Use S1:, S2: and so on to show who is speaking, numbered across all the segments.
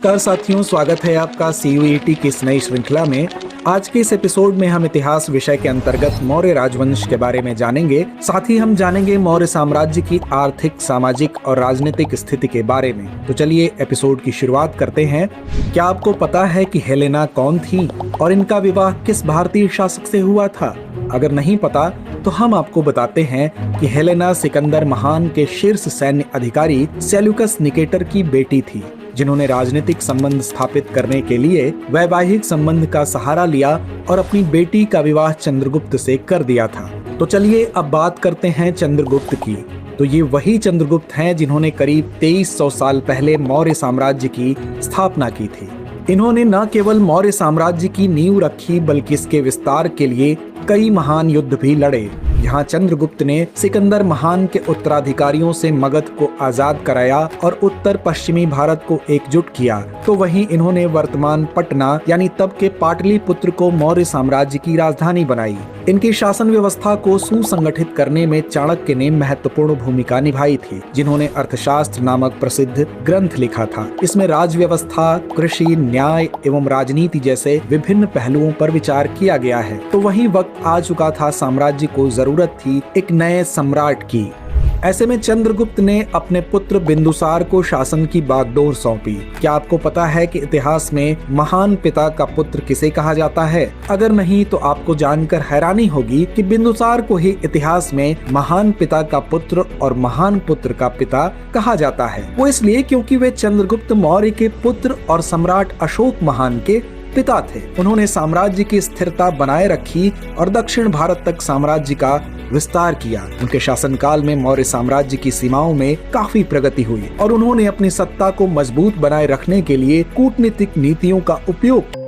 S1: नमस्कार साथियों, स्वागत है आपका सीयूईटी की इस नई श्रृंखला में। आज के इस एपिसोड में हम इतिहास विषय के अंतर्गत मौर्य राजवंश के बारे में जानेंगे। साथ ही हम जानेंगे मौर्य साम्राज्य की आर्थिक, सामाजिक और राजनीतिक स्थिति के बारे में। तो चलिए एपिसोड की शुरुआत करते हैं। क्या आपको पता है कि हेलेना कौन थी और इनका विवाह किस भारतीय शासक से हुआ था? अगर नहीं पता तो हम आपको बताते हैं कि हेलेना सिकंदर महान के शीर्ष सैन्य अधिकारी सेल्यूकस निकेटर की बेटी थी, जिन्होंने राजनीतिक संबंध स्थापित करने के लिए वैवाहिक संबंध का सहारा लिया और अपनी बेटी का विवाह चंद्रगुप्त से कर दिया था। तो चलिए अब बात करते हैं चंद्रगुप्त की। तो ये वही चंद्रगुप्त हैं जिन्होंने करीब 2300 साल पहले मौर्य साम्राज्य की स्थापना की थी। इन्होंने न केवल मौर्य साम्राज्य की नींव रखी, बल्कि इसके विस्तार के लिए कई महान युद्ध भी लड़े। यहाँ चंद्रगुप्त ने सिकंदर महान के उत्तराधिकारियों से मगध को आजाद कराया और उत्तर पश्चिमी भारत को एकजुट किया। तो वहीं इन्होंने वर्तमान पटना यानी तब के पाटलिपुत्र को मौर्य साम्राज्य की राजधानी बनाई। इनकी शासन व्यवस्था को सुसंगठित करने में चाणक्य ने महत्वपूर्ण भूमिका निभाई थी, जिन्होंने अर्थशास्त्र नामक प्रसिद्ध ग्रंथ लिखा था। इसमें राज व्यवस्था, कृषि, न्याय एवं राजनीति जैसे विभिन्न पहलुओं पर विचार किया गया है। तो वही वक्त आ चुका था, साम्राज्य को जरूरत थी एक नए सम्राट की। ऐसे में चंद्रगुप्त ने अपने पुत्र बिंदुसार को शासन की बागडोर सौंपी। क्या आपको पता है कि इतिहास में महान पिता का पुत्र किसे कहा जाता है? अगर नहीं तो आपको जानकर हैरानी होगी कि बिंदुसार को ही इतिहास में महान पिता का पुत्र और महान पुत्र का पिता कहा जाता है। वो इसलिए क्योंकि वे चंद्रगुप्त मौर्य के पुत्र और सम्राट अशोक महान के पिता थे। उन्होंने साम्राज्य की स्थिरता बनाए रखी और दक्षिण भारत तक साम्राज्य का विस्तार किया। उनके शासनकाल में मौर्य साम्राज्य की सीमाओं में काफी प्रगति हुई और उन्होंने अपनी सत्ता को मजबूत बनाए रखने के लिए कूटनीतिक नीतियों का उपयोग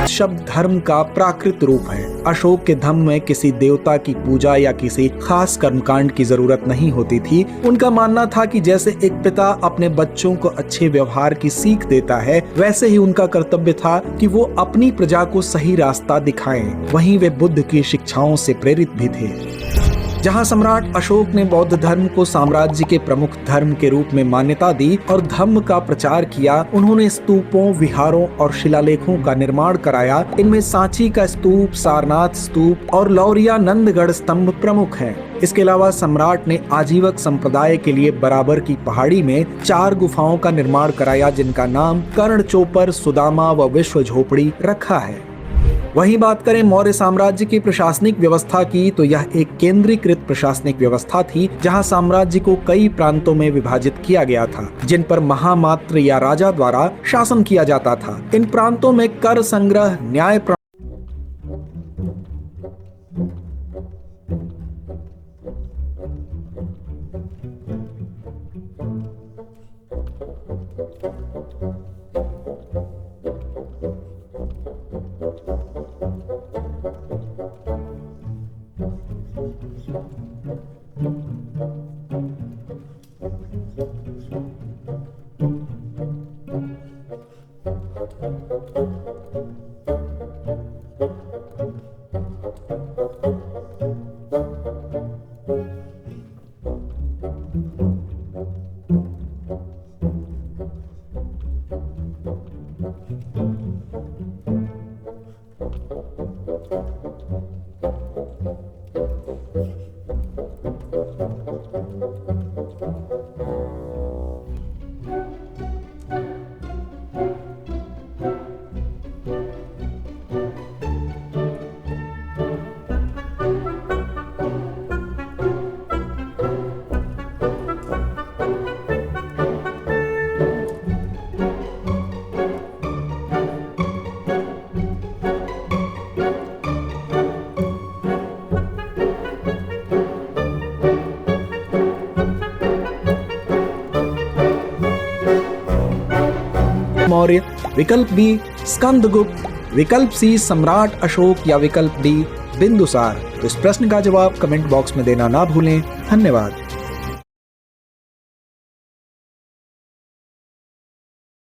S1: शब्द धर्म का प्राकृत रूप है। अशोक के धम्म में किसी देवता की पूजा या किसी खास कर्मकांड की जरूरत नहीं होती थी। उनका मानना था कि जैसे एक पिता अपने बच्चों को अच्छे व्यवहार की सीख देता है, वैसे ही उनका कर्तव्य था कि वो अपनी प्रजा को सही रास्ता दिखाएं। वहीं वे बुद्ध की शिक्षाओं से प्रेरित भी थे। जहां सम्राट अशोक ने बौद्ध धर्म को साम्राज्य के प्रमुख धर्म के रूप में मान्यता दी और धम्म का प्रचार किया, उन्होंने स्तूपों, विहारों और शिलालेखों का निर्माण कराया। इनमें सांची का स्तूप, सारनाथ स्तूप और लौरिया नंदगढ़ स्तंभ प्रमुख हैं। इसके अलावा सम्राट ने आजीवक संप्रदाय के लिए बराबर की पहाड़ी में 4 गुफाओं का निर्माण कराया, जिनका नाम कर्ण चोपर, सुदामा व विश्व झोपड़ी रखा है। वहीं बात करें मौर्य साम्राज्य की प्रशासनिक व्यवस्था की, तो यह एक केंद्रीकृत प्रशासनिक व्यवस्था थी, जहां साम्राज्य को कई प्रांतों में विभाजित किया गया था, जिन पर महामात्र या राजा द्वारा शासन किया जाता था। इन प्रांतों में कर संग्रह, न्याय मौर्य, विकल्प बी स्कंदगुप्त, विकल्प सी सम्राट अशोक या विकल्प डी बिंदुसार? तो इस प्रश्न का जवाब कमेंट बॉक्स में देना ना भूलें। धन्यवाद।